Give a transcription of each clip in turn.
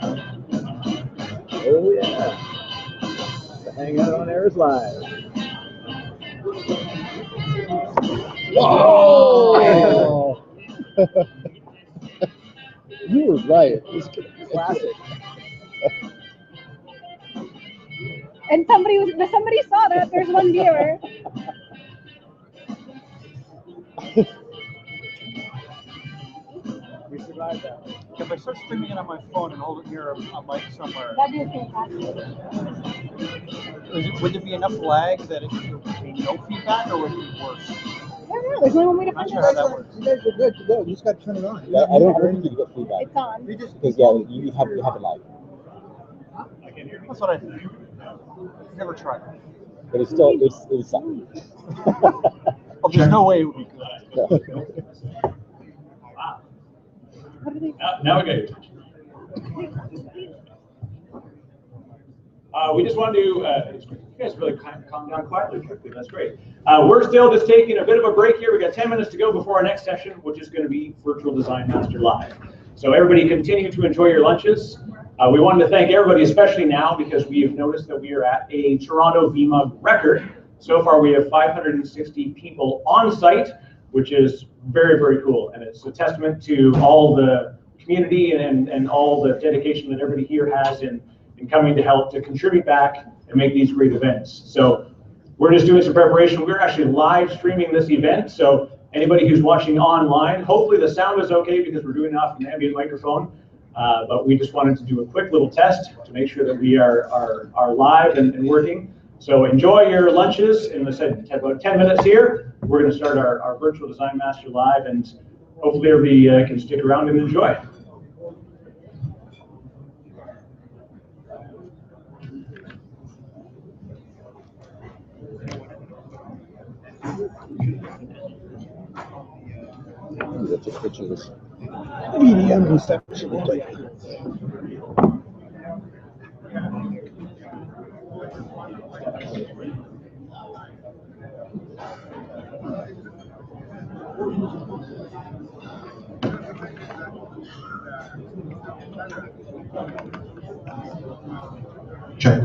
Oh yeah. The Hangout on Air is live. Whoa! You were right. It's Classic. And somebody saw that. There's one viewer. We survived that. If I start streaming it on my phone and hold it near a mic somewhere, That'd be fantastic. would there be enough lag that it would be no feedback, or would it be worse? I don't know. There's only one way to I'm not find sure how out. that works. You guys are good to go. You just got to turn it on. Yeah, I don't think you get feedback. It's on. Because yeah, you have it live. That's what I think. Never tried. But it's still it's something. Well, there's no way it would be good. What are they? Now we got your attention. We just wanted to, you guys really calm down quietly. That's great. We're still just taking a bit of a break here. We got 10 minutes to go before our next session, which is going to be Virtual Design Master Live. So everybody continue to enjoy your lunches. We wanted to thank everybody, especially now, because we have noticed that we are at a Toronto VMUG record. So far, we have 560 people on site, which is very, very cool. And it's a testament to all the community and all the dedication that everybody here has in coming to help to contribute back and make these great events. So we're just doing some preparation. We're actually live streaming this event. So anybody who's watching online, hopefully the sound is okay because we're doing it off an ambient microphone. But we just wanted to do a quick little test to make sure that we are live and working. So enjoy your lunches. In about 10 minutes here, we're going to start our Virtual Design Master Live, and hopefully everybody can stick around and enjoy. That's just pictures. Medium reception. Check.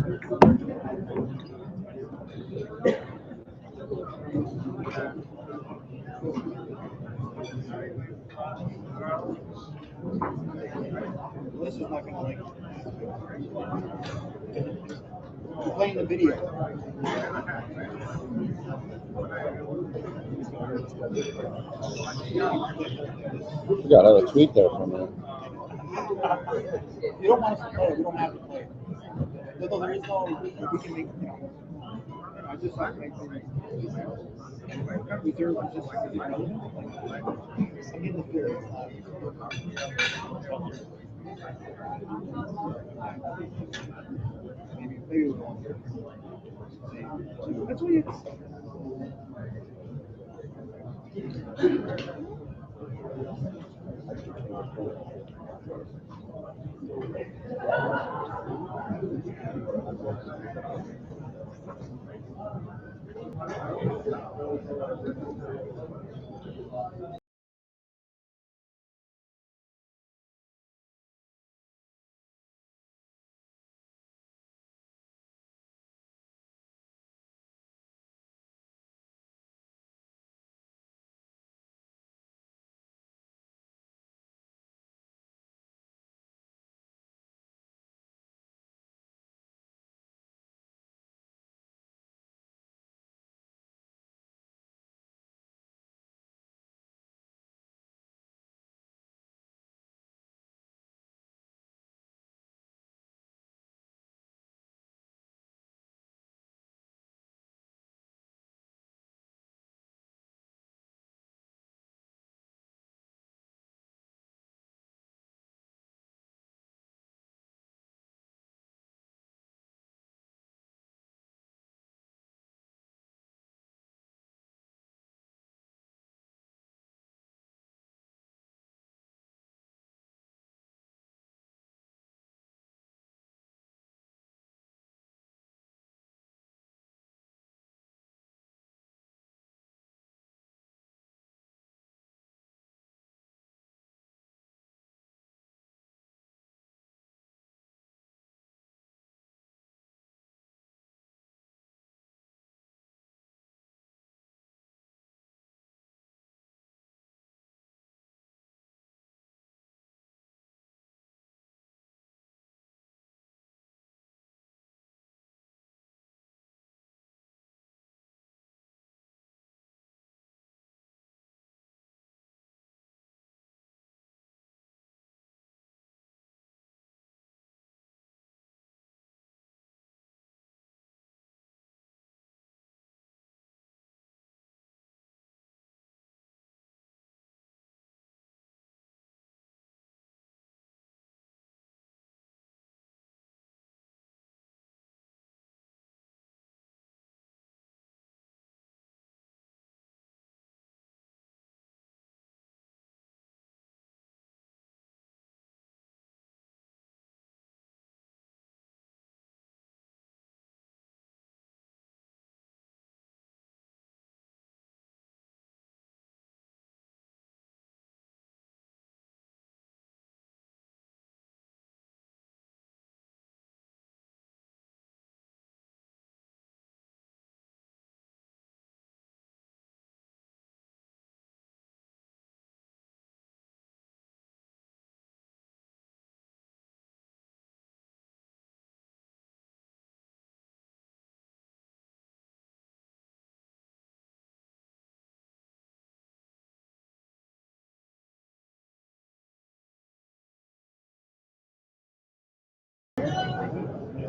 This is not going to like it. We're playing the video. We got another tweet there from her. You don't want us to play it. We don't have to play it. No, there is no. We can make. I just like make things. Reserve is just irrelevant. I'm in the field. Maybe we'll go on there. That's what it's.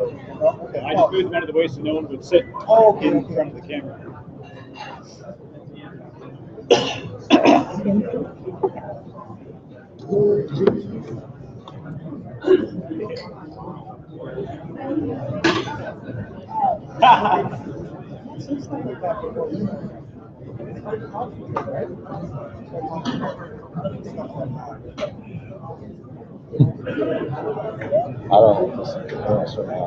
Okay. I just moved them out of the way so no one would sit in front of the camera. I don't know. This is now.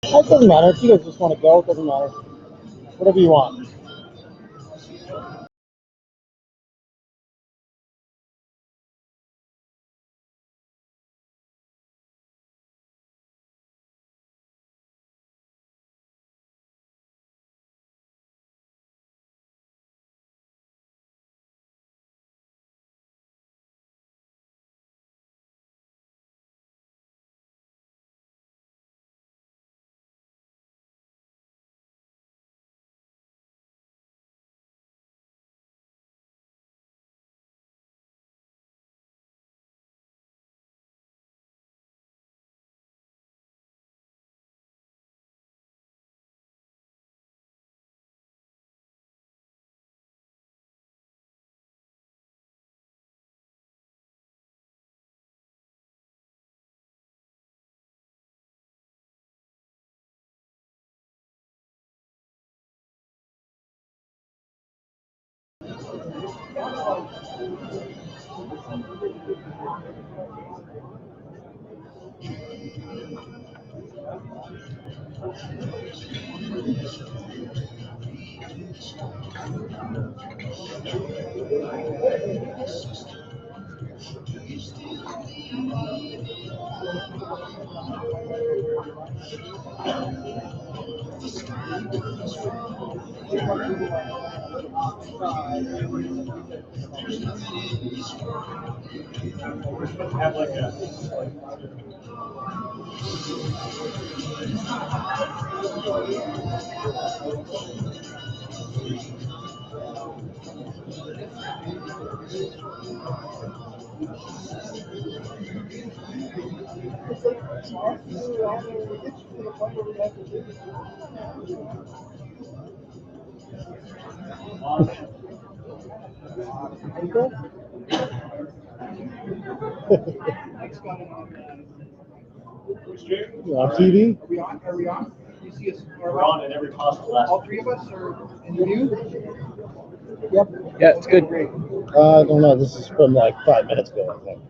It doesn't matter. If you guys just want to go, it doesn't matter. Whatever you want. We're supposed to have like a. On TV? Are we on? Are we on? You see us? We're on in every possible All aspect. three of us are in the view? Yep. Yeah, it's good. Great. I don't know. This is from like 5 minutes ago, I think.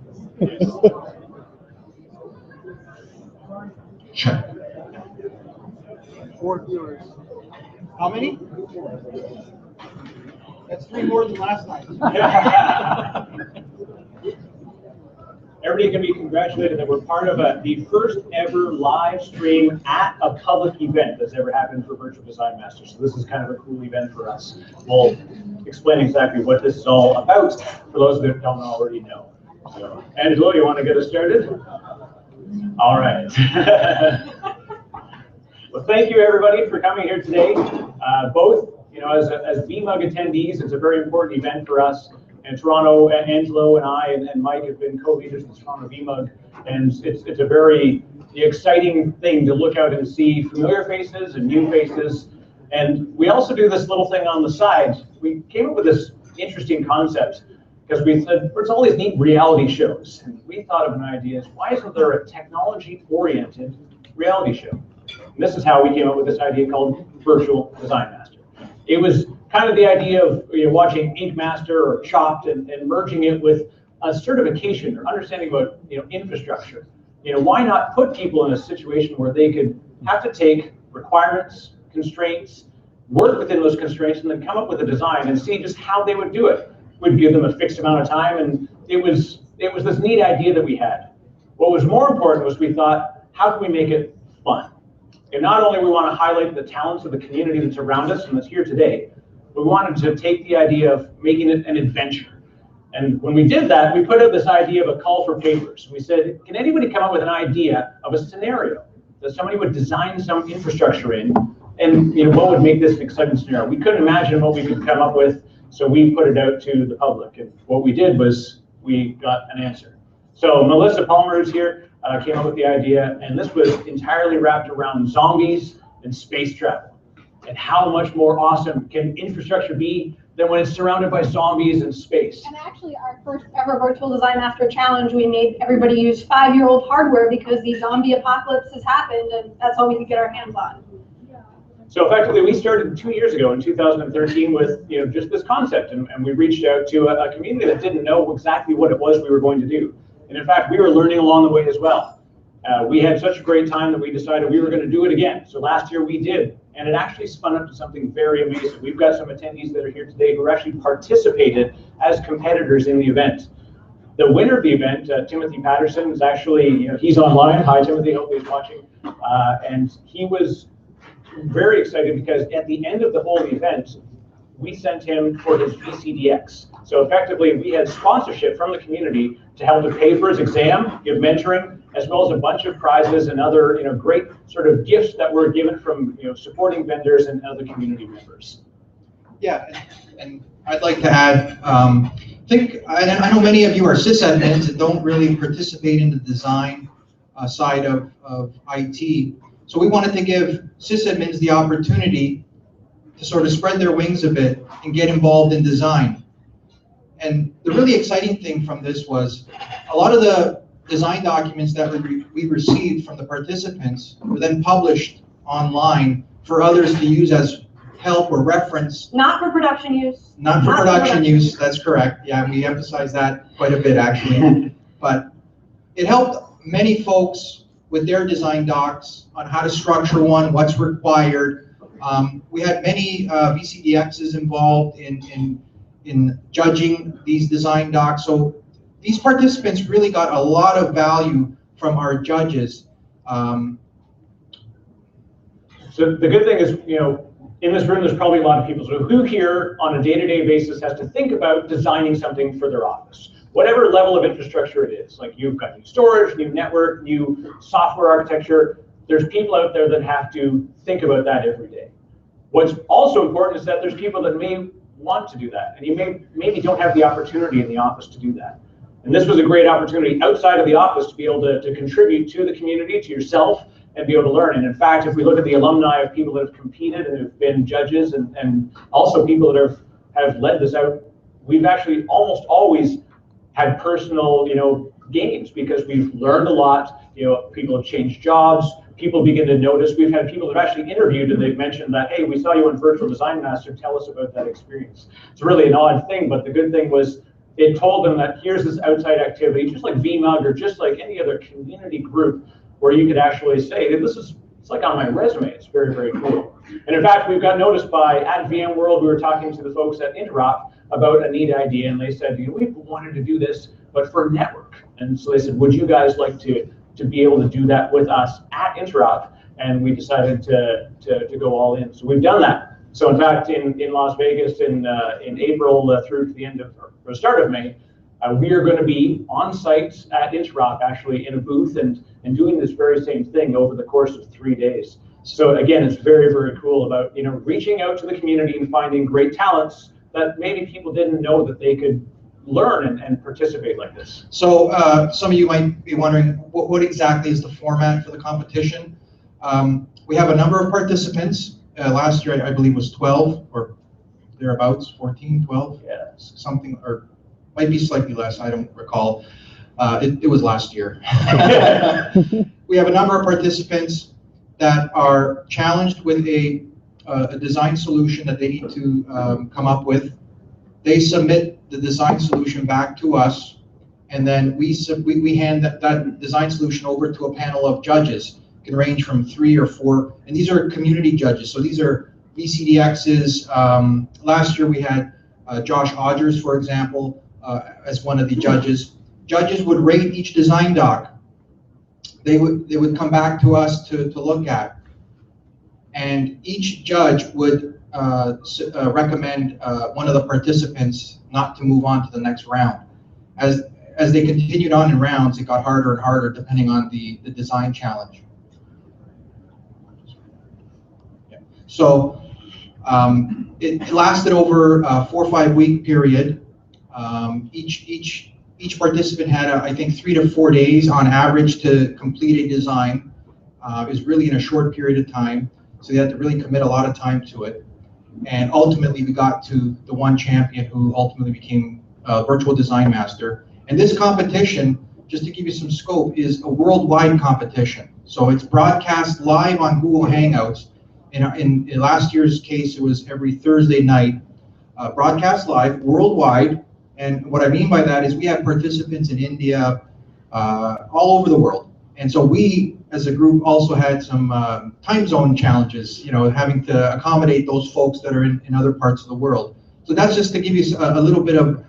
4 viewers. How many? That's 3 more than last night. Everybody can be congratulated that we're part of the first ever live stream at a public event that's ever happened for Virtual Design Masters. So this is kind of a cool event for us. We'll explain exactly what this is all about for those that don't already know. So, Angelo, you want to get us started? All right. Well, thank you everybody for coming here today. Both, as VMUG attendees, it's a very important event for us. And Toronto, Angelo and I and Mike have been co-leaders of the Toronto VMUG, and it's a very exciting thing to look out and see familiar faces and new faces. And we also do this little thing on the side. We came up with this interesting concept. because we said there's all these neat reality shows, and we thought of an idea is why isn't there a technology-oriented reality show? And this is how we came up with this idea called Virtual Design Master. It was kind of the idea of watching Ink Master or Chopped and merging it with a certification or understanding about infrastructure. Why not put people in a situation where they could have to take requirements, constraints, work within those constraints, and then come up with a design and see just how they would do it. We'd give them a fixed amount of time, and it was this neat idea that we had. What was more important was we thought, how can we make it fun? And not only we want to highlight the talents of the community that's around us and that's here today, but we wanted to take the idea of making it an adventure. And when we did that, we put out this idea of a call for papers. We said, can anybody come up with an idea of a scenario that somebody would design some infrastructure in, and what would make this an exciting scenario? We couldn't imagine what we could come up with, so we put it out to the public. And what we did was we got an answer. So Melissa Palmer is here, came up with the idea, and this was entirely wrapped around zombies and space travel. And how much more awesome can infrastructure be than when it's surrounded by zombies and space? And actually, our first ever Virtual Design Master Challenge, we made everybody use 5-year-old hardware because the zombie apocalypse has happened, and that's all we could get our hands on. So effectively, we started 2 years ago in 2013 with just this concept, and we reached out to a community that didn't know exactly what it was we were going to do. And in fact, we were learning along the way as well. We had such a great time that we decided we were going to do it again. So last year we did, and it actually spun up to something very amazing. We've got some attendees that are here today who actually participated as competitors in the event. The winner of the event, Timothy Patterson, is actually, he's online. Hi, Timothy, hopefully he's watching. And he was very excited because at the end of the whole event, we sent him for his VCDX. So effectively, we had sponsorship from the community to help him pay for his exam, give mentoring, as well as a bunch of prizes and other great sort of gifts that were given from supporting vendors and other community members. Yeah, and I'd like to add, I know many of you are sysadmins that don't really participate in the design side of IT. So we wanted to give sysadmins the opportunity to sort of spread their wings a bit and get involved in design. And the really exciting thing from this was a lot of the design documents that we received from the participants were then published online for others to use as help or reference. Not for production use. Not for production use, that's correct. Yeah, we emphasize that quite a bit actually. But it helped many folks with their design docs on how to structure one, what's required. We had many VCDXs involved in judging these design docs. So these participants really got a lot of value from our judges. So the good thing is, in this room, there's probably a lot of people. So who here on a day-to-day basis has to think about designing something for their office? Whatever level of infrastructure it is, like you've got new storage, new network, new software architecture, there's people out there that have to think about that every day. What's also important is that there's people that may want to do that, and you maybe don't have the opportunity in the office to do that. And this was a great opportunity outside of the office to be able to contribute to the community, to yourself, and be able to learn. And in fact, if we look at the alumni of people that have competed and have been judges and also people that have led this out, we've actually almost always had personal gains because we've learned a lot. People have changed jobs. People begin to notice. We've had people that have actually interviewed and they've mentioned that, hey, we saw you on Virtual Design Master, tell us about that experience. It's really an odd thing, but the good thing was it told them that here's this outside activity, just like VMUG or just like any other community group where you could actually say, hey, it's like on my resume. It's very, very cool. And in fact, we've got noticed at VMworld, we were talking to the folks at Interop about a neat idea, and they said, we've wanted to do this, but for network. And so they said, would you guys like to be able to do that with us at Interop? And we decided to go all in. So we've done that. So in fact, in Las Vegas in April through to the end of, or the start of May, we are going to be on site at Interop actually in a booth and doing this very same thing over the course of 3 days. So again, it's very, very cool about reaching out to the community and finding great talents that maybe people didn't know that they could learn and participate like this. So some of you might be wondering, what exactly is the format for the competition? We have a number of participants. Last year, I believe, was 12 or thereabouts, 14, 12, yeah, something, or might be slightly less, I don't recall. It was last year. We have a number of participants that are challenged with a design solution that they need to come up with. They submit the design solution back to us, and then we hand that design solution over to a panel of judges. It can range from 3 or 4, and these are community judges. So these are VCDXs. Last year we had Josh Odgers, for example, as one of the judges. Judges would rate each design doc. They would come back to us to look at, and each judge would recommend one of the participants not to move on to the next round. As they continued on in rounds, it got harder and harder depending on the design challenge. Yeah. So it lasted over a 4 or 5 week period. Each participant had, I think, 3 to 4 days on average to complete a design. It was really in a short period of time, so they had to really commit a lot of time to it. And ultimately, we got to the one champion who ultimately became a virtual design master. And this competition, just to give you some scope, is a worldwide competition. So it's broadcast live on Google Hangouts. In last year's case, it was every Thursday night, broadcast live worldwide. And what I mean by that is we have participants in India, all over the world. And so we, as a group, also had some time zone challenges, having to accommodate those folks that are in other parts of the world. So that's just to give you a little bit of,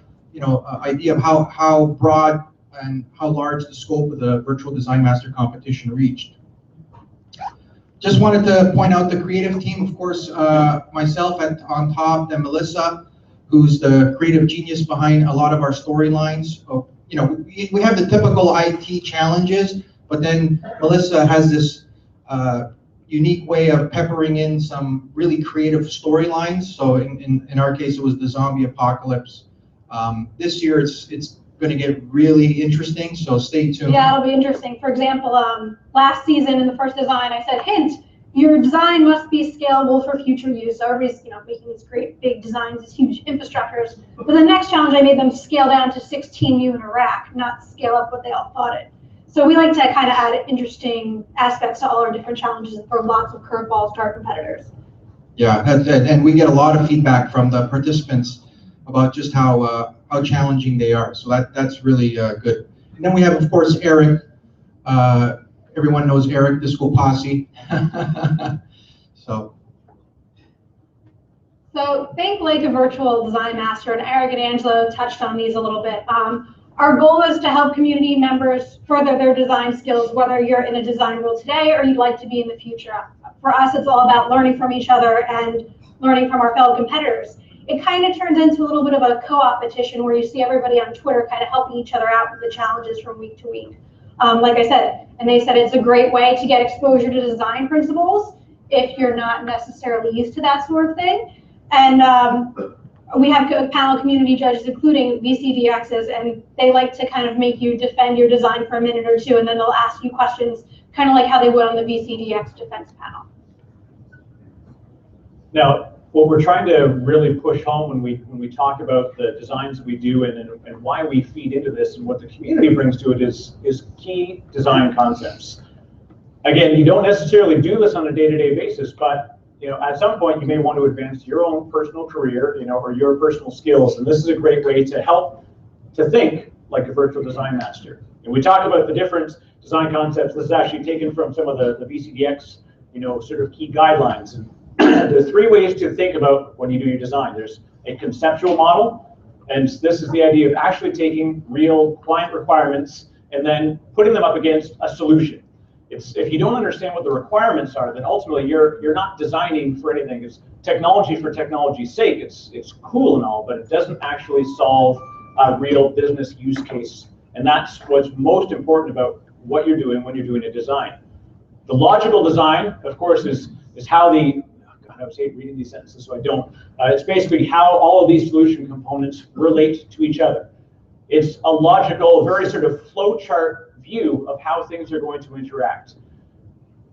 idea of how broad and how large the scope of the Virtual Design Master competition reached. Just wanted to point out the creative team, of course, myself on top, and Melissa, who's the creative genius behind a lot of our storylines. So, we have the typical IT challenges, but then Melissa has this unique way of peppering in some really creative storylines. So in our case, it was the zombie apocalypse. This year, it's going to get really interesting, so stay tuned. Yeah, it'll be interesting. For example, last season in the first design, I said, hint, your design must be scalable for future use. So everybody's making these great big designs, these huge infrastructures. But the next challenge, I made them scale down to 16 unit rack, not scale up what they all thought it. So we like to kind of add interesting aspects to all our different challenges and throw lots of curveballs to our competitors. Yeah, and we get a lot of feedback from the participants about just how challenging they are. So that's really good. And then we have, of course, Eric. Everyone knows Eric, Disco Posse. So think like a virtual design master, and Eric and Angela touched on these a little bit. Our goal is to help community members further their design skills, whether you're in a design role today or you'd like to be in the future. For us, it's all about learning from each other and learning from our fellow competitors. It kind of turns into a little bit of a co-opetition where you see everybody on Twitter kind of helping each other out with the challenges from week to week. Like I said, and they said it's a great way to get exposure to design principles if you're not necessarily used to that sort of thing. And we have a panel of community judges, including VCDXs, and they like to kind of make you defend your design for a minute or two, and then they'll ask you questions, kind of like how they would on the VCDX defense panel. Now, what we're trying to really push home when we talk about the designs we do and why we feed into this and what the community brings to it is key design concepts. Again, you don't necessarily do this on a day-to-day basis, but at some point you may want to advance your own personal career, or your personal skills, and this is a great way to help to think like a virtual design master. And we talk about the different design concepts. This is actually taken from some of the VCDX, sort of key guidelines. And there's 3 ways to think about when you do your design. There's a conceptual model, and this is the idea of actually taking real client requirements and then putting them up against a solution. If you don't understand what the requirements are, then ultimately you're not designing for anything. It's technology for technology's sake. It's cool and all, but it doesn't actually solve a real business use case. And that's what's most important about what you're doing when you're doing a design. The logical design, of course, is how I would say reading these sentences, so I don't. It's basically how all of these solution components relate to each other. It's a logical, very sort of flowchart view of how things are going to interact.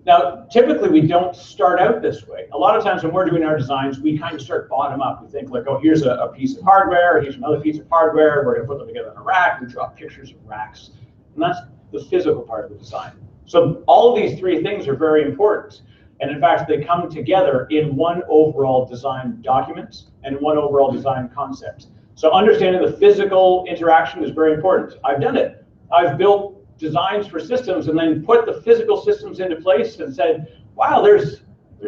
Now, typically we don't start out this way. A lot of times when we're doing our designs, we kind of start bottom up. We think like, oh, here's a piece of hardware, here's another piece of hardware, we're gonna put them together in a rack, we draw pictures of racks. And that's the physical part of the design. So all of these three things are very important. And in fact, they come together in one overall design document and one overall design concept. So understanding the physical interaction is very important. I've done it. I've built designs for systems and then put the physical systems into place and said, wow, there's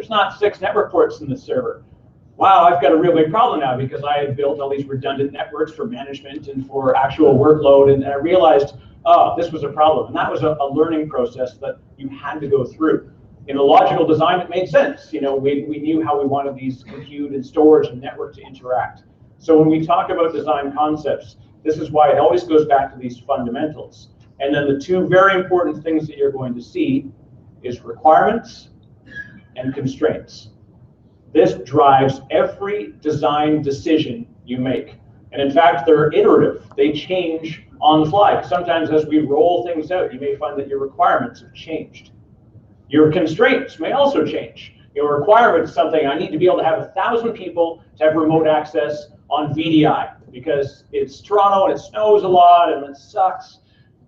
not 6 network ports in this server. Wow, I've got a real big problem now because I had built all these redundant networks for management and for actual workload, and I realized, oh, this was a problem. And that was a learning process that you had to go through. In a logical design, it made sense. You know, we knew how we wanted these compute and storage and network to interact. So when we talk about design concepts, this is why it always goes back to these fundamentals. And then the two very important things that you're going to see is requirements and constraints. This drives every design decision you make. And in fact, they're iterative. They change on the fly. Sometimes as we roll things out, you may find that your requirements have changed. Your constraints may also change. Your requirement is something, I need to be able to have 1,000 people to have remote access on VDI because it's Toronto and it snows a lot and it sucks.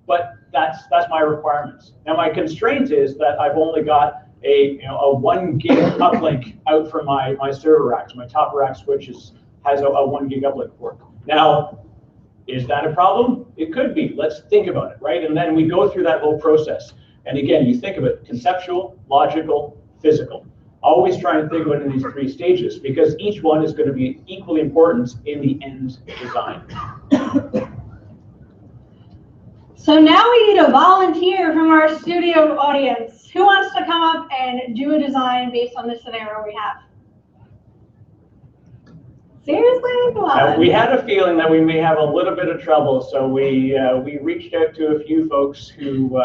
But that's my requirements. Now my constraint is that I've only got a 1 gig uplink out from my server racks. My top rack switch has a 1 gig uplink port. Now, is that a problem? It could be. Let's think about it, right? And then we go through that whole process. And again, you think of it conceptual, logical, physical. Always try and think about it in these 3 stages because each one is going to be equally important in the end design. So now we need a volunteer from our studio audience. Who wants to come up and do a design based on this scenario we have? Seriously? Come on. We had a feeling that we may have a little bit of trouble, so we reached out to a few folks who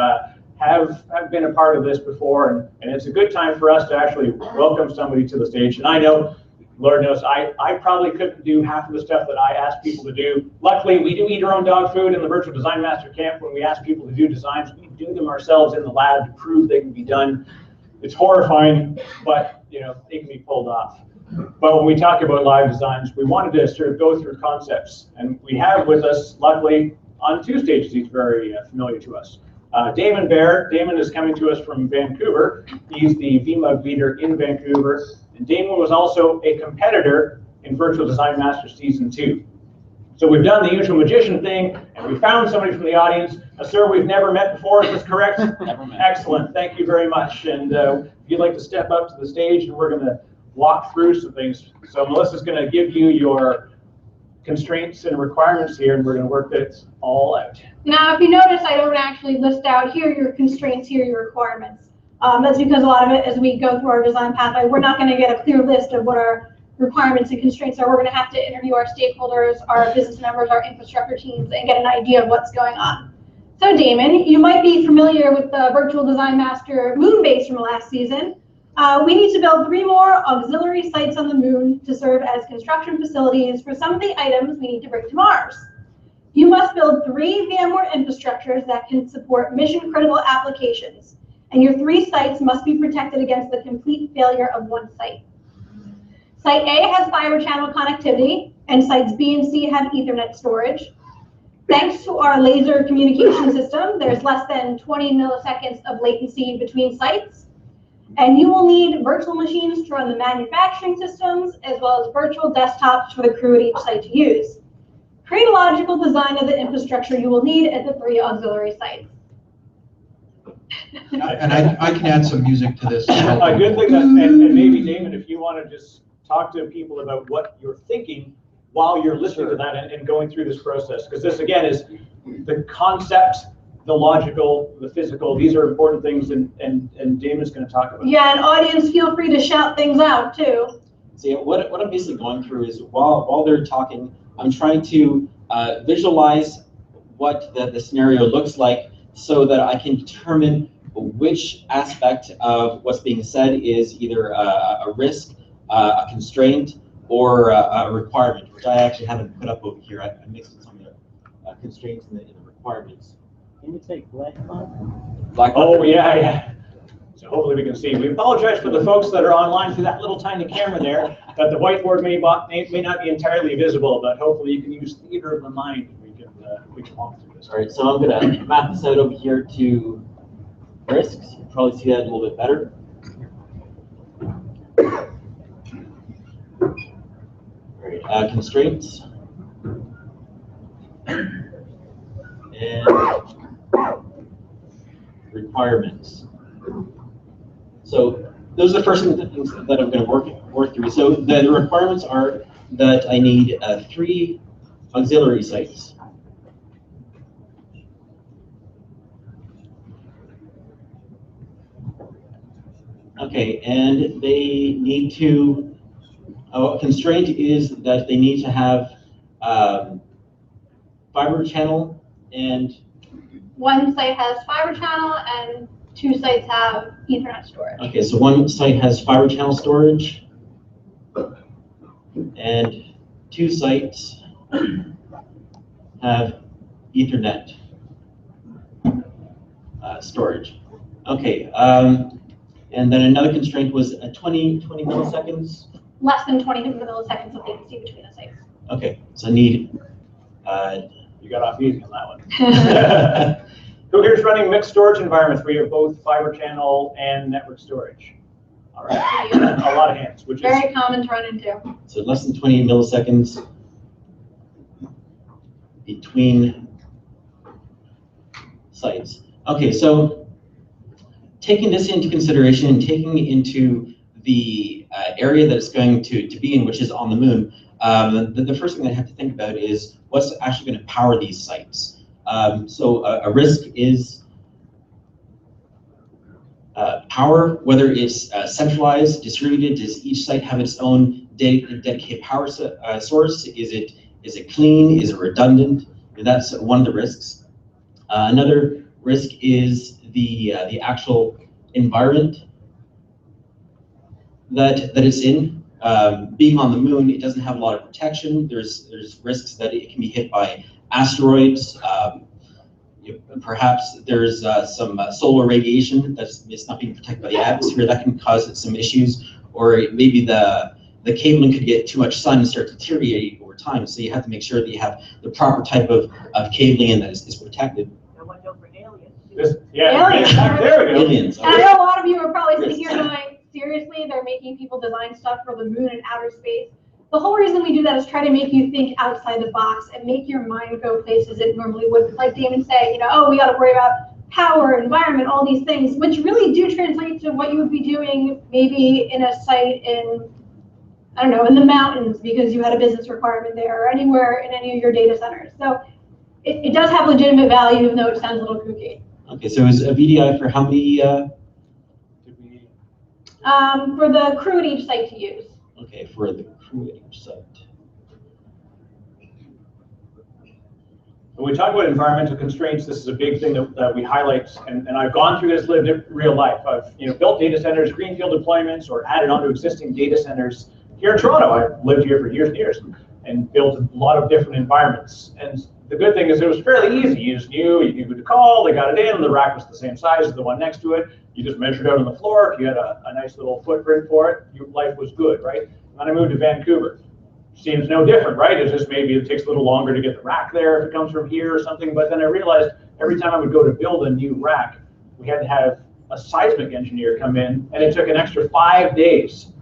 have been a part of this before, and it's a good time for us to actually welcome somebody to the stage. And I know, Lord knows, I probably couldn't do half of the stuff that I ask people to do. Luckily, we do eat our own dog food in the Virtual Design Master Camp. When we ask people to do designs, we do them ourselves in the lab to prove they can be done. It's horrifying, but they can be pulled off. But when we talk about live designs, we wanted to sort of go through concepts. And we have with us, luckily, on 2 stages, he's very familiar to us. Damon Baird. Damon is coming to us from Vancouver. He's the VMUG leader in Vancouver. And Damon was also a competitor in Virtual Design Master Season 2. So we've done the usual magician thing, and we found somebody from the audience. Sir, we've never met before, is this correct? Never met. Excellent, thank you very much. And if you'd like to step up to the stage, and we're going to walk through some things. So Melissa's going to give you your constraints and requirements here, and we're going to work this all out. Now, if you notice, I don't actually list out here your constraints, here your requirements. That's because a lot of it, as we go through our design pathway, we're not going to get a clear list of what our requirements and constraints are. We're going to have to interview our stakeholders, our business members, our infrastructure teams, and get an idea of what's going on. So Damon, you might be familiar with the Virtual Design Master moon base from last season. We need to build 3 more auxiliary sites on the moon to serve as construction facilities for some of the items we need to bring to Mars. You must build 3 VMware infrastructures that can support mission-critical applications, and your 3 sites must be protected against the complete failure of one site. Site A has fiber channel connectivity, and sites B and C have Ethernet storage. Thanks to our laser communication system, there's less than 20 milliseconds of latency between sites. And you will need virtual machines to run the manufacturing systems, as well as virtual desktops for the crew at each site to use. Create a logical design of the infrastructure you will need at the 3 auxiliary sites. And I can add some music to this. A good thing, and maybe Damon, if you want to just talk to people about what you're thinking while you're listening to that and going through this process, because this again is the concept, the logical, the physical. These are important things, and Damon's going to talk about. Yeah, and audience, feel free to shout things out too. See, what I'm basically going through is while they're talking, I'm trying to visualize what the scenario looks like so that I can determine which aspect of what's being said is either a risk, a constraint, or a requirement, which I actually haven't put up over here. I mixed some of the constraints and the requirements. Can you take black on? Black Oh, yeah. So hopefully we can see. We apologize for the folks that are online through that little tiny camera there, that the whiteboard may not be entirely visible, but hopefully you can use theater of the mind. We can walk through this. All right, so I'm going to map this out over here to risks. You can probably see that a little bit better. All right, constraints. And requirements. So those are the first things that I'm going to work through. So the requirements are that I need 3 auxiliary sites. Okay, and they need to, a constraint is that they need to have fiber channel and... One site has fiber channel and 2 sites have Ethernet storage. Okay, so one site has fiber channel storage and 2 sites have Ethernet storage. Okay, and then another constraint was 20 milliseconds? Less than 20 milliseconds of latency between the sites. Okay, so I need... you got off easy on that one. Who here's running mixed storage environments where you have both fiber channel and network storage? All right, a lot of hands, which very is common to run into. So less than 20 milliseconds between sites. Okay, so taking this into consideration and taking into the area that it's going to be in, which is on the moon, the first thing I have to think about is what's actually going to power these sites. So a risk is power, whether it's centralized, distributed. Does each site have its own dedicated power source? Is it clean? Is it redundant? And that's one of the risks. Another risk is the actual environment that it's in. Being on the moon, it doesn't have a lot of protection. There's risks that it can be hit by asteroids. Perhaps there's some solar radiation that's not being protected by the atmosphere that can cause some issues, or maybe the cabling could get too much sun and start deteriorating over time. So you have to make sure that you have the proper type of cabling and that is protected. Aliens. There we go. Aliens. And I know a lot of you are probably sitting here going, seriously, they're making people design stuff for the moon and outer space. The whole reason we do that is try to make you think outside the box and make your mind go places it normally would. Like Damon say, oh, we got to worry about power, environment, all these things, which really do translate to what you would be doing maybe in a site in, I don't know, in the mountains because you had a business requirement there, or anywhere in any of your data centers. So it does have legitimate value, even though it sounds a little kooky. Okay, so is a VDI for how many? For the crew at each site to use. Okay, for the crew at each site. When we talk about environmental constraints, this is a big thing that we highlight, and I've gone through this lived in real life. I've built data centers, greenfield deployments, or added onto existing data centers. Here in Toronto, I've lived here for years and years and built a lot of different environments. And the good thing is it was fairly easy. You just knew who to call, they got it in, the rack was the same size as the one next to it. You just measured out on the floor. If you had a nice little footprint for it, your life was good, right? And then I moved to Vancouver. Seems no different, right? It's just maybe it takes a little longer to get the rack there if it comes from here or something. But then I realized every time I would go to build a new rack, we had to have a seismic engineer come in, and it took an extra 5 days.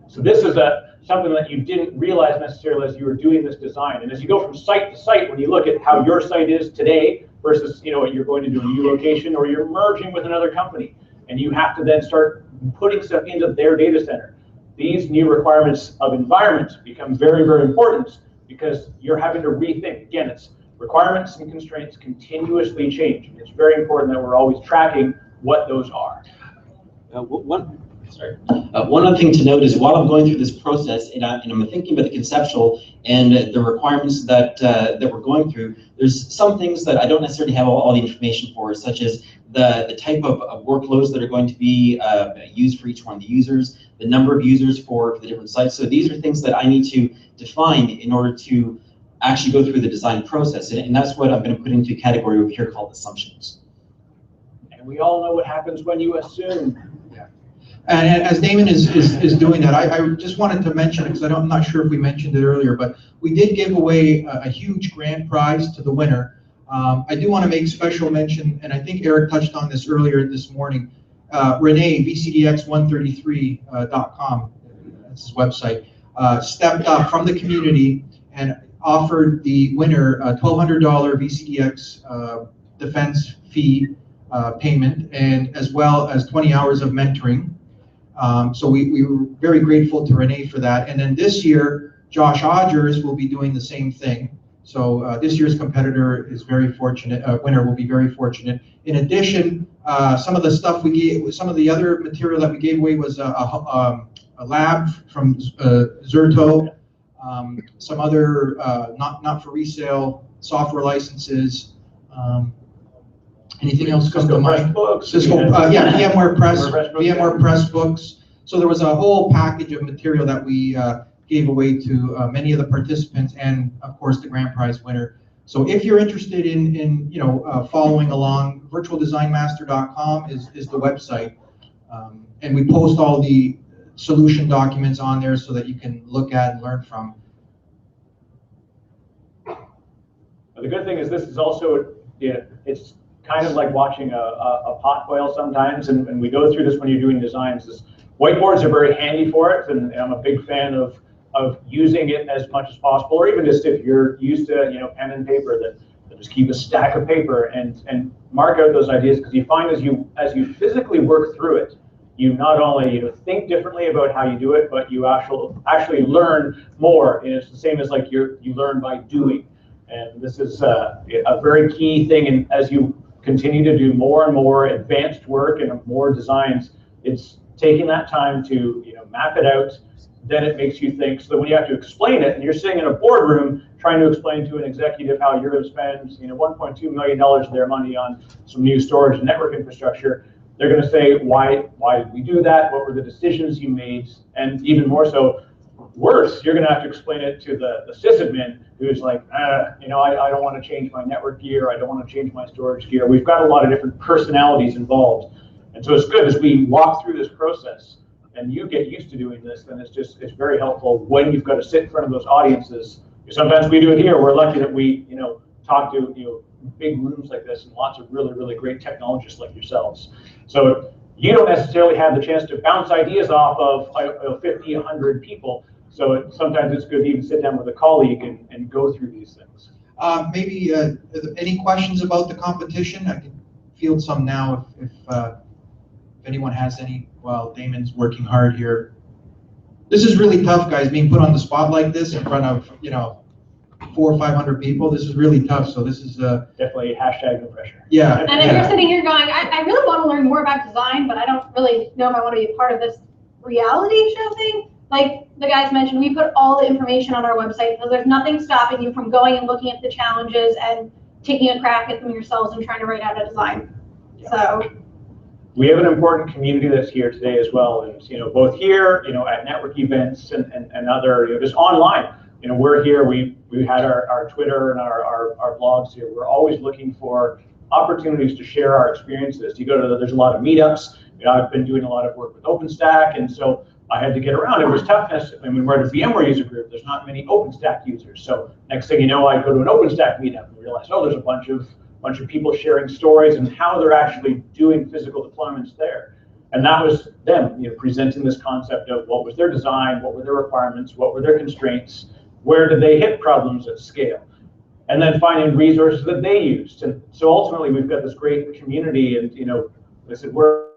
So this is something that you didn't realize necessarily as you were doing this design. And as you go from site to site, when you look at how your site is today versus you're going to do a new location or you're merging with another company, and you have to then start putting stuff into their data center. These new requirements of environment become very, very important because you're having to rethink. Again, it's requirements and constraints continuously change. It's very important that we're always tracking what those are. One other thing to note is while I'm going through this process and I'm thinking about the conceptual and the requirements that we're going through, there's some things that I don't necessarily have all the information for, such as the type of workloads that are going to be used for each one of the users, the number of users for the different sites. So these are things that I need to define in order to actually go through the design process. And that's what I'm going to put into a category over here called assumptions. And we all know what happens when you assume. And as Damon is doing that, I just wanted to mention, because I'm not sure if we mentioned it earlier, but we did give away a huge grand prize to the winner. I do want to make special mention, and I think Eric touched on this earlier this morning. Renee, VCDX133.com, that's his website, stepped up from the community and offered the winner a $1,200 VCDX defense fee payment, and as well as 20 hours of mentoring. So we were very grateful to Renee for that. And then this year, Josh Odgers will be doing the same thing. So this year's competitor is very fortunate, winner will be very fortunate. In addition, some of the stuff we gave, some of the other material that we gave away was a lab from Zerto, some other not for resale software licenses. Anything else come to mind? Cisco, yeah, VMware Press books. So there was a whole package of material that we gave away to many of the participants, and of course the grand prize winner. So if you're interested in following along, virtualdesignmaster.com is the website, and we post all the solution documents on there so that you can look at and learn from. The good thing is this is also, it's kind of like watching a pot boil sometimes, and we go through this when you're doing designs. Whiteboards are very handy for it, and I'm a big fan of using it as much as possible, or even just if you're used to pen and paper, that just keep a stack of paper and mark out those ideas, because you find as you physically work through it, you not only think differently about how you do it, but you actually learn more. And it's the same as like you learn by doing. And this is a very key thing. And as you continue to do more and more advanced work and more designs, it's taking that time to map it out. Then it makes you think, so that when you have to explain it, and you're sitting in a boardroom trying to explain to an executive how you're going to spend $1.2 million of their money on some new storage and network infrastructure, they're going to say, why did we do that? What were the decisions you made? And even more so, worse, you're going to have to explain it to the sysadmin who's like, I don't want to change my network gear. I don't want to change my storage gear. We've got a lot of different personalities involved. And so it's good as we walk through this process and you get used to doing this, then it's very helpful when you've got to sit in front of those audiences. Sometimes we do it here. We're lucky that we talk to big rooms like this and lots of really, really great technologists like yourselves. So you don't necessarily have the chance to bounce ideas off of 50, 100 people. So sometimes it's good to even sit down with a colleague and go through these things. Maybe any questions about the competition? I can field some now if anyone has any, while Damon's working hard here. This is really tough, guys, being put on the spot like this in front of 400 or 500 people. This is really tough. So this is definitely hashtag no pressure. Yeah. And if you're sitting here going, I really want to learn more about design, but I don't really know if I want to be a part of this reality show thing. Like the guys mentioned, we put all the information on our website, so there's nothing stopping you from going and looking at the challenges and taking a crack at them yourselves and trying to write out a design. Yeah. So we have an important community that's here today as well, and both here, at network events and other, just online. We're here. We had our Twitter and our blogs here. We're always looking for opportunities to share our experiences. There's a lot of meetups. I've been doing a lot of work with OpenStack, and so I had to get around. It was toughness. I mean, we're at a VMware user group. There's not many OpenStack users. So next thing you know, I go to an OpenStack meetup and realize, there's a bunch of people sharing stories and how they're actually doing physical deployments there. And that was them, presenting this concept of what was their design, what were their requirements, what were their constraints, where did they hit problems at scale, and then finding resources that they used. And so ultimately, we've got this great community, and I said we're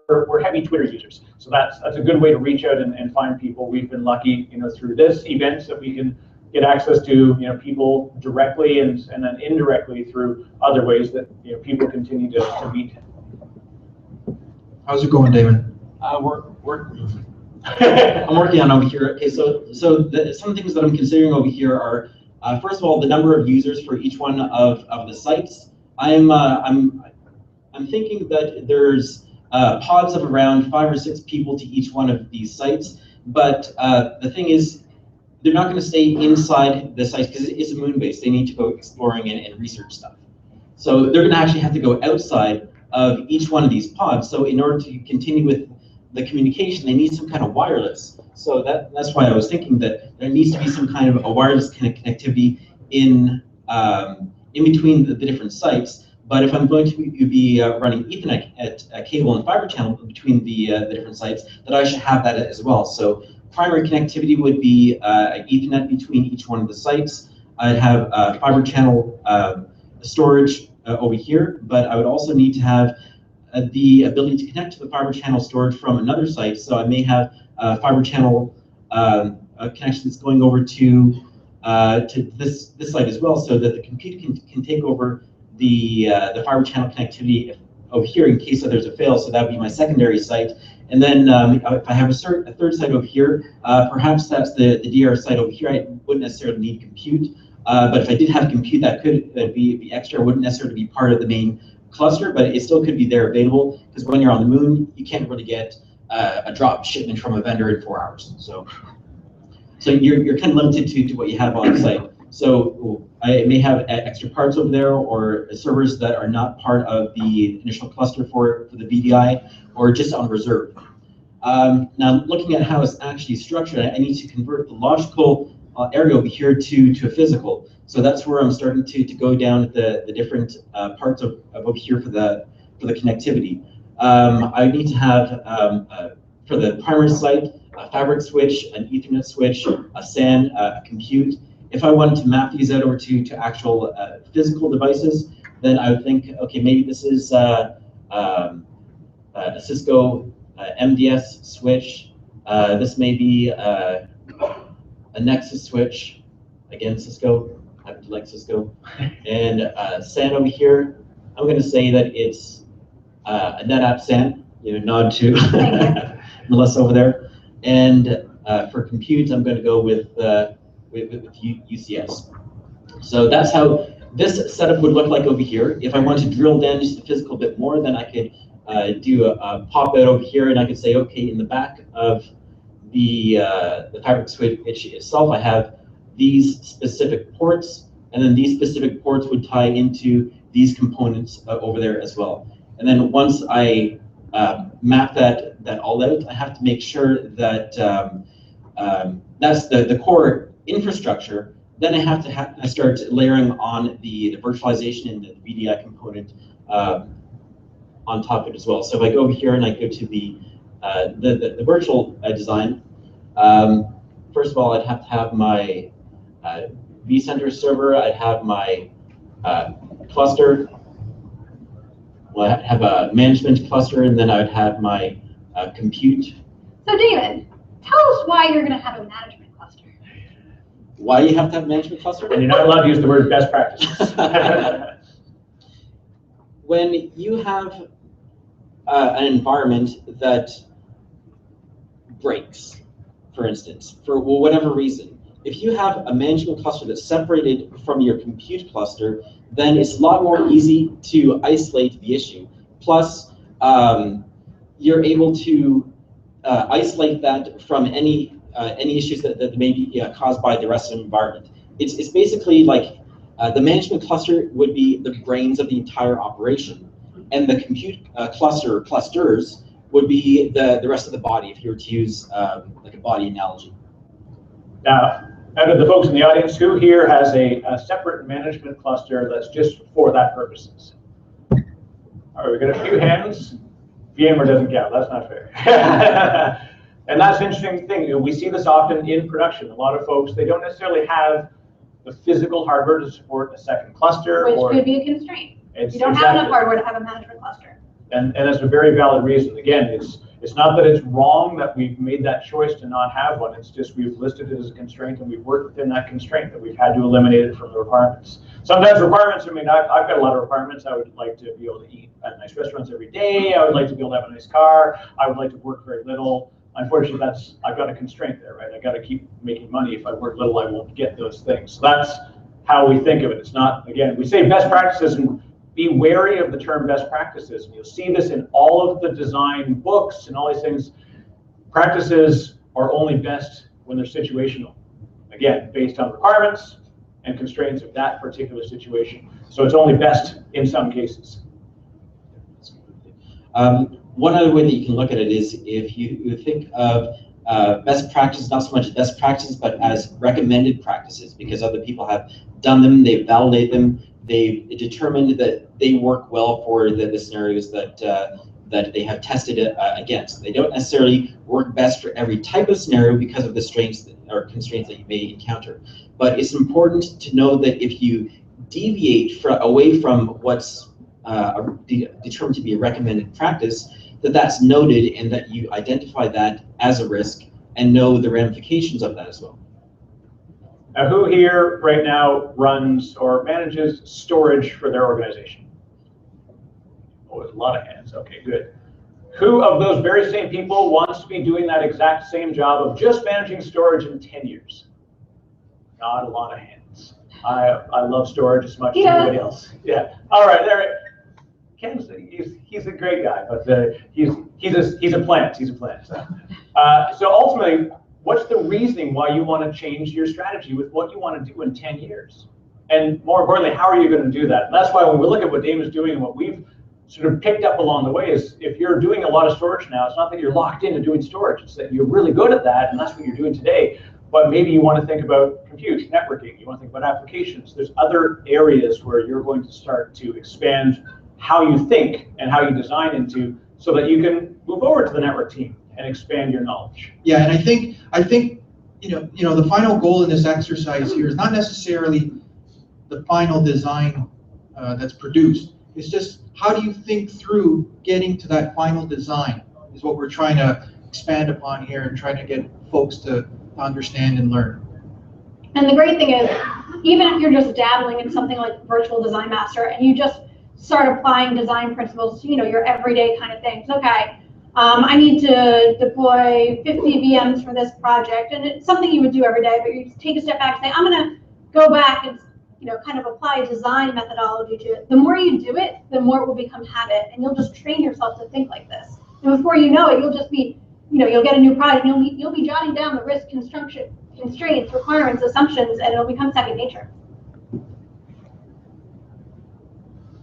heavy Twitter users, so that's a good way to reach out and find people. We've been lucky, through this event that we can get access to people directly and then indirectly through other ways that people continue to meet. How's it going, Damon? I'm working on over here. Okay, so some things that I'm considering over here are first of all the number of users for each one of the sites. I'm thinking that there's pods of around 5 or 6 people to each one of these sites, but the thing is, they're not going to stay inside the site because it's a moon base. They need to go exploring and research stuff. So they're going to actually have to go outside of each one of these pods. So in order to continue with the communication, they need some kind of wireless. So that's why I was thinking that there needs to be some kind of a wireless connectivity in between the different sites. But if I'm going to be running Ethernet cable and fiber channel between the different sites, then I should have that as well. So primary connectivity would be Ethernet between each one of the sites. I'd have fiber channel storage over here, but I would also need to have the ability to connect to the fiber channel storage from another site. So I may have fiber channel connection that's going over to this site as well, so that the computer can take over the fiber channel connectivity over here in case that there's a fail. So that would be my secondary site. And then if I have a third site over here, perhaps that's the DR site over here. I wouldn't necessarily need compute. But if I did have compute, that could be extra. It wouldn't necessarily be part of the main cluster, but it still could be there available, because when you're on the moon, you can't really get a drop shipment from a vendor in 4 hours. So you're kind of limited to what you have on site. So I may have extra parts over there, or servers that are not part of the initial cluster for the VDI, or just on reserve. Now, looking at how it's actually structured, I need to convert the logical area over here to a physical. So that's where I'm starting to go down the different parts of over here for the connectivity. I need to have for the primary site a fabric switch, an Ethernet switch, a SAN, a compute. If I wanted to map these out over to actual physical devices, then I would think, okay, maybe this is a Cisco MDS switch. This may be a Nexus switch, again Cisco. I happen to like Cisco. And SAN over here, I'm going to say that it's a NetApp SAN. Nod to Melissa over there. And for compute, I'm going to go with UCS. So that's how this setup would look like over here. If I want to drill down just a physical bit more, then I could do a pop out over here, and I could say, okay, in the back of the fabric switch itself, I have these specific ports, and then these specific ports would tie into these components over there as well. And then once I map that all out, I have to make sure that that's the core infrastructure. Then I have to start layering on the virtualization and the VDI component on top of it as well. So if I go over here and I go to the virtual design, first of all, I'd have to have my vCenter server. I'd have my cluster. Well, I'd have a management cluster, and then I would have my compute. So David, tell us why you're going to have a management cluster. Why you have to have a management cluster? And you're not allowed to use the word best practices. When you have an environment that breaks, for instance, for whatever reason, if you have a management cluster that's separated from your compute cluster, then it's a lot more easy to isolate the issue. Plus, you're able to isolate that from any issues that may be caused by the rest of the environment. It's basically like the management cluster would be the brains of the entire operation, and the compute cluster or clusters would be the rest of the body, if you were to use like a body analogy. Now, out of the folks in the audience, who here has a separate management cluster that's just for that purposes? All right, we've got a few hands. VMware doesn't count. That's not fair. And that's an interesting thing. We see this often in production. A lot of folks, they don't necessarily have the physical hardware to support a second cluster. Which could be a constraint. You don't have enough hardware to have a management cluster. And that's a very valid reason. Again, it's not that it's wrong that we've made that choice to not have one. It's just we've listed it as a constraint, and we've worked within that constraint, that we've had to eliminate it from the requirements. Sometimes requirements, I mean, I've got a lot of requirements. I would like to be able to eat at nice restaurants every day. I would like to be able to have a nice car. I would like to work very little. Unfortunately, I've got a constraint there, right? I got to keep making money. If I work little, I won't get those things. So that's how we think of it. It's not, again, we say best practices, and be wary of the term best practices. And you'll see this in all of the design books and all these things. Practices are only best when they're situational. Again, based on requirements and constraints of that particular situation. So it's only best in some cases. one other way that you can look at it is if you think of best practices, not so much best practices, but as recommended practices, because other people have done them, they've validated them, they've determined that they work well for the scenarios that that they have tested it against. They don't necessarily work best for every type of scenario because of the strengths or constraints that you may encounter. But it's important to know that if you deviate away from what's determined to be a recommended practice, that's noted and that you identify that as a risk and know the ramifications of that as well. Now, who here right now runs or manages storage for their organization? Oh, there's a lot of hands. Okay, good. Who of those very same people wants to be doing that exact same job of just managing storage in 10 years? Not a lot of hands. I love storage as much as anybody else. Yeah. All right. There. Ken's he's a great guy, but he's a plant. He's a plant. So ultimately, what's the reasoning why you want to change your strategy with what you want to do in 10 years? And more importantly, how are you going to do that? And that's why when we look at what Dave is doing and what we've sort of picked up along the way is if you're doing a lot of storage now, it's not that you're locked into doing storage. It's that you're really good at that, and that's what you're doing today. But maybe you want to think about compute, networking. You want to think about applications. There's other areas where you're going to start to expand how you think and how you design into, so that you can move over to the network team and expand your knowledge. Yeah, and I think you know the final goal in this exercise here is not necessarily the final design that's produced. It's just how do you think through getting to that final design is what we're trying to expand upon here and trying to get folks to understand and learn. And the great thing is, even if you're just dabbling in something like Virtual Design Master and you just start applying design principles to, your everyday kind of things. Okay, I need to deploy 50 VMs for this project, and it's something you would do every day, but you take a step back and say, I'm going to go back and kind of apply a design methodology to it. The more you do it, the more it will become habit, and you'll just train yourself to think like this. And before you know it, you'll just be, you'll get a new project, and you'll be jotting down the risk, constraints, requirements, assumptions, and it'll become second nature.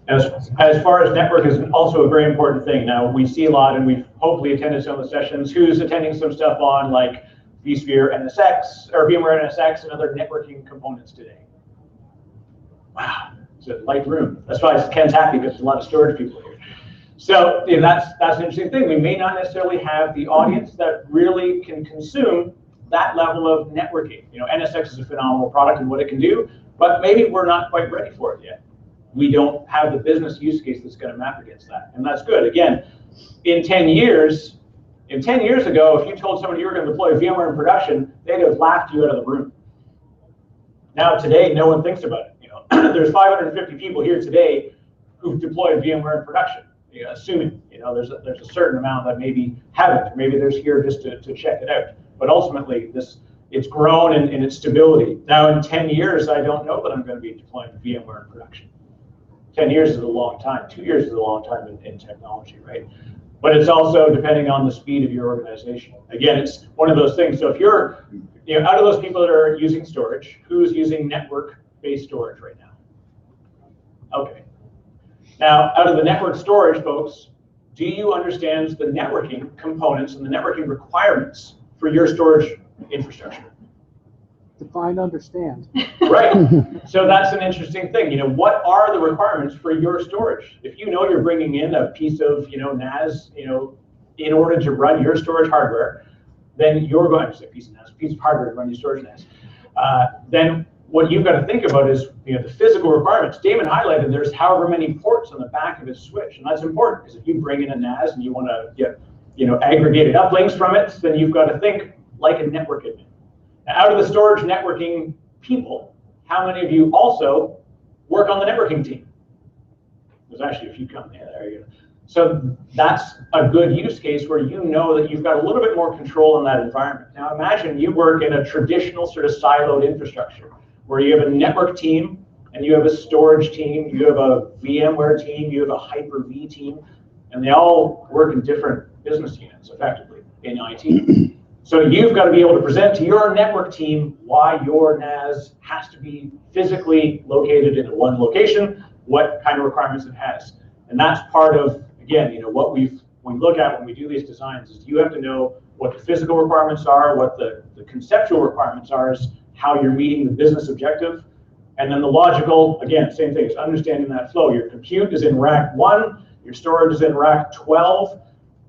As far as network is also a very important thing. Now, we see a lot, and we've hopefully attended some of the sessions. Who's attending some stuff on like vSphere NSX or VMware NSX and other networking components today? Wow, it's a light room. That's why Ken's happy, because there's a lot of storage people here. So that's an interesting thing. We may not necessarily have the audience that really can consume that level of networking. NSX is a phenomenal product and what it can do, but maybe we're not quite ready for it yet. We don't have the business use case that's going to map against that, and that's good. Again, in 10 years ago, if you told somebody you were going to deploy VMware in production, they'd have laughed you out of the room. Now today, no one thinks about it. There's 550 people here today who've deployed VMware in production. Assuming there's a certain amount that maybe haven't, or maybe there's here just to check it out. But ultimately, it's grown in its stability. Now in 10 years, I don't know that I'm going to be deploying VMware in production. 10 years is a long time. 2 years is a long time in technology, right? But it's also depending on the speed of your organization. Again, it's one of those things. So if you're, out of those people that are using storage, who's using network-based storage right now? Okay. Now, out of the network storage, folks, do you understand the networking components and the networking requirements for your storage infrastructure? Define understand. Right. So that's an interesting thing. What are the requirements for your storage? If you're bringing in a piece of, NAS, in order to run your storage hardware, then you're going to say piece of hardware to run your storage NAS. Then what you've got to think about is, the physical requirements. Damon highlighted there's however many ports on the back of his switch, and that's important because if you bring in a NAS and you want to get, aggregated uplinks from it, then you've got to think like a network admin. Now, out of the storage networking people, how many of you also work on the networking team? There's actually a few coming. Yeah, there you go. So that's a good use case where you know that you've got a little bit more control in that environment. Now imagine you work in a traditional sort of siloed infrastructure where you have a network team and you have a storage team, you have a VMware team, you have a Hyper-V team, and they all work in different business units effectively in IT. So you've got to be able to present to your network team why your NAS has to be physically located in one location, what kind of requirements it has. And that's part of, again, what we've we look at when we do these designs is you have to know what the physical requirements are, what the conceptual requirements are, is how you're meeting the business objective. And then the logical, again, same thing, is understanding that flow. Your compute is in rack 1, your storage is in rack 12,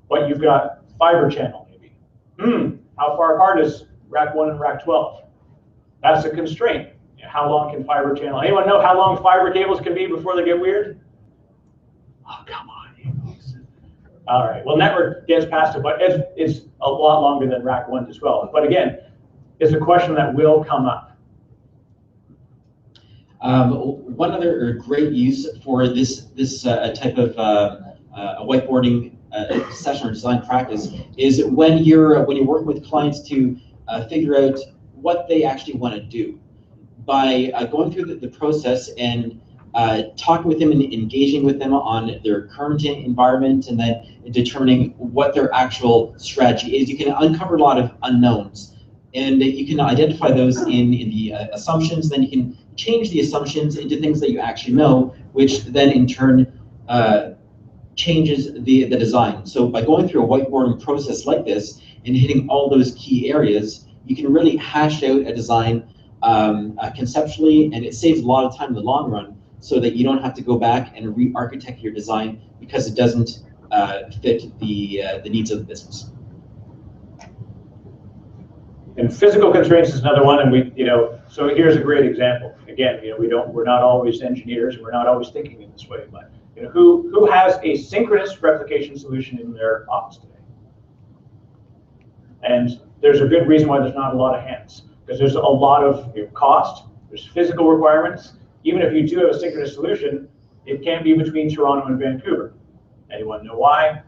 but you've got fiber channel maybe. How far apart is rack 1 and rack 12? That's a constraint. How long can fiber channel? Anyone know how long fiber cables can be before they get weird? Oh, come on. All right, well, network gets past it, but it's a lot longer than rack 1 to 12. But again, it's a question that will come up. One other great use for this type of a whiteboarding session or design practice is when you're working with clients to figure out what they actually want to do. By going through the process and talking with them and engaging with them on their current environment, and then determining what their actual strategy is, you can uncover a lot of unknowns. And you can identify those in the assumptions, then you can change the assumptions into things that you actually know, which then in turn changes the design. So by going through a whiteboarding process like this and hitting all those key areas, you can really hash out a design conceptually, and it saves a lot of time in the long run, so that you don't have to go back and re-architect your design because it doesn't fit the needs of the business. And physical constraints is another one, and so here's a great example. Again, we're not always engineers, and we're not always thinking in this way, but who has a synchronous replication solution in their office today? And there's a good reason why there's not a lot of hands, because there's a lot of cost, there's physical requirements. Even if you do have a synchronous solution, it can't be between Toronto and Vancouver. Anyone know why?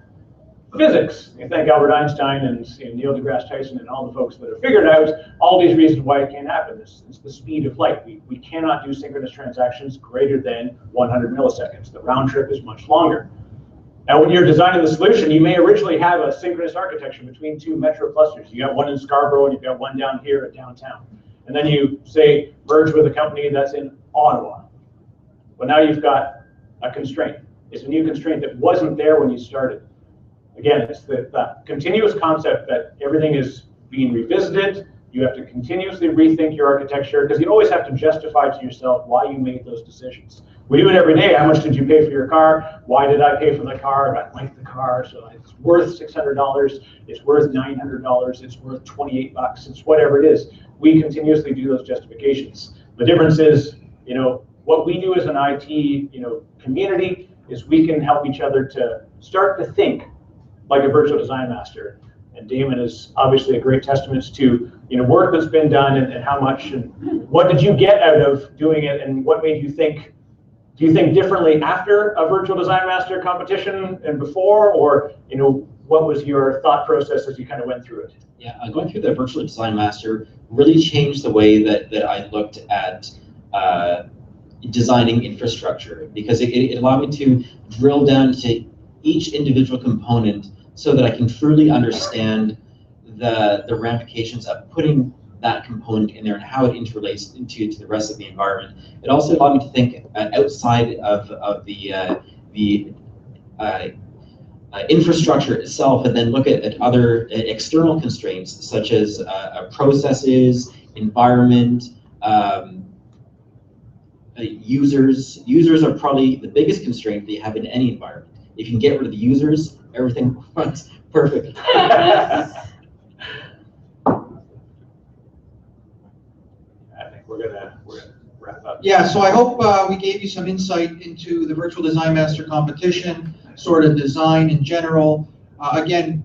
Physics. You thank Albert Einstein and Neil deGrasse Tyson and all the folks that have figured out all these reasons why it can't happen. It's the speed of light. We cannot do synchronous transactions greater than 100 milliseconds. The round trip is much longer. Now, when you're designing the solution, you may originally have a synchronous architecture between two metro clusters. You got one in Scarborough and you've got one down here at downtown. And then you say merge with a company that's in Ottawa. Well, now you've got a constraint. It's a new constraint that wasn't there when you started. Again, it's the continuous concept that everything is being revisited. You have to continuously rethink your architecture, because you always have to justify to yourself why you made those decisions. We do it every day. How much did you pay for your car? Why did I pay for the car? I like the car, so it's worth $600. It's worth $900. It's worth 28 bucks. It's whatever it is. We continuously do those justifications. The difference is, what we do as an IT, community is we can help each other to start to think like a virtual design master. And Damon is obviously a great testament to work that's been done and how much and what did you get out of doing it, and what made you think? Do you think differently after a virtual design master competition and before, or what was your thought process as you kind of went through it? Yeah, going through the virtual design master really changed the way that I looked at designing infrastructure, because it allowed me to drill down to each individual component so that I can truly understand the ramifications of putting that component in there and how it interrelates into the rest of the environment. It also allowed me to think outside of the infrastructure itself, and then look at other external constraints such as processes, environment, users. Users are probably the biggest constraint that you have in any environment. If you can get rid of the users, everything runs perfect. I think we're gonna wrap up. Yeah, so I hope we gave you some insight into the Virtual Design Master competition, sort of design in general. Again,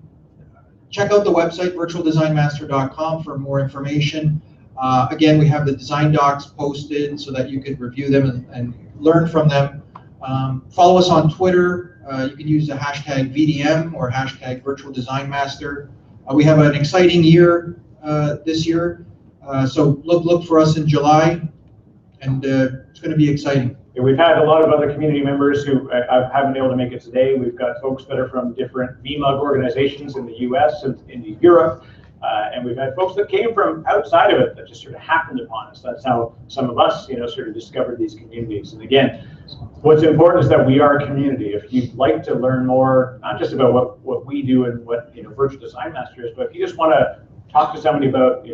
check out the website, virtualdesignmaster.com, for more information. Again, we have the design docs posted so that you could review them and learn from them. Follow us on Twitter. You can use the hashtag VDM or hashtag Virtual Design Master. We have an exciting year this year, so look for us in July, and it's going to be exciting. Yeah, we've had a lot of other community members who haven't been able to make it today. We've got folks that are from different VMUG organizations in the US and in Europe, and we've had folks that came from outside of it that just sort of happened upon us. That's how some of us, sort of discovered these communities. And again, What's important is that we are a community. If you'd like to learn more, not just about what we do and what Virtual Design Master is, but if you just want to talk to somebody about,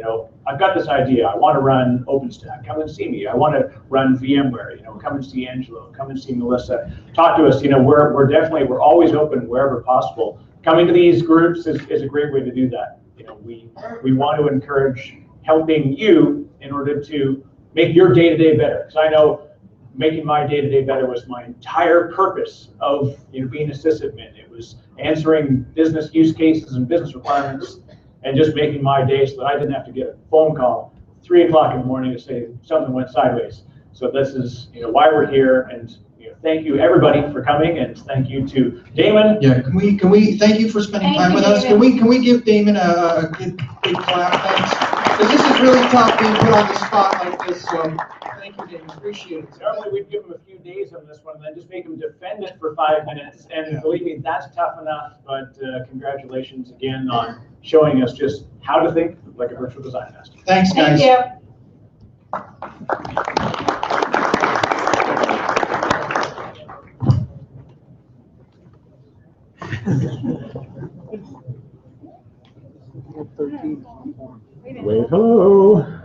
I've got this idea, I want to run OpenStack, come and see me. I want to run VMware, come and see Angelo, come and see Melissa. Talk to us. We're always open wherever possible. Coming to these groups is a great way to do that. We want to encourage helping you in order to make your day-to-day better. Because I know making my day-to-day better was my entire purpose of being a sysadmin. It was answering business use cases and business requirements and just making my day so that I didn't have to get a phone call 3 o'clock in the morning to say something went sideways. So this is why we're here, and thank you everybody for coming, and thank you to Damon. Yeah, can we thank you for spending time with us? Can we give Damon a big clap? Thanks. Because this is really tough being put on the spot like this. So thank you, Damon. Appreciate it. Normally we'd give him a few days on this one and then just make him defend it for 5 minutes. And believe me, that's tough enough. But congratulations again on showing us just how to think like a virtual design master. Thanks, guys. Thank you. We have 13. Wave hello.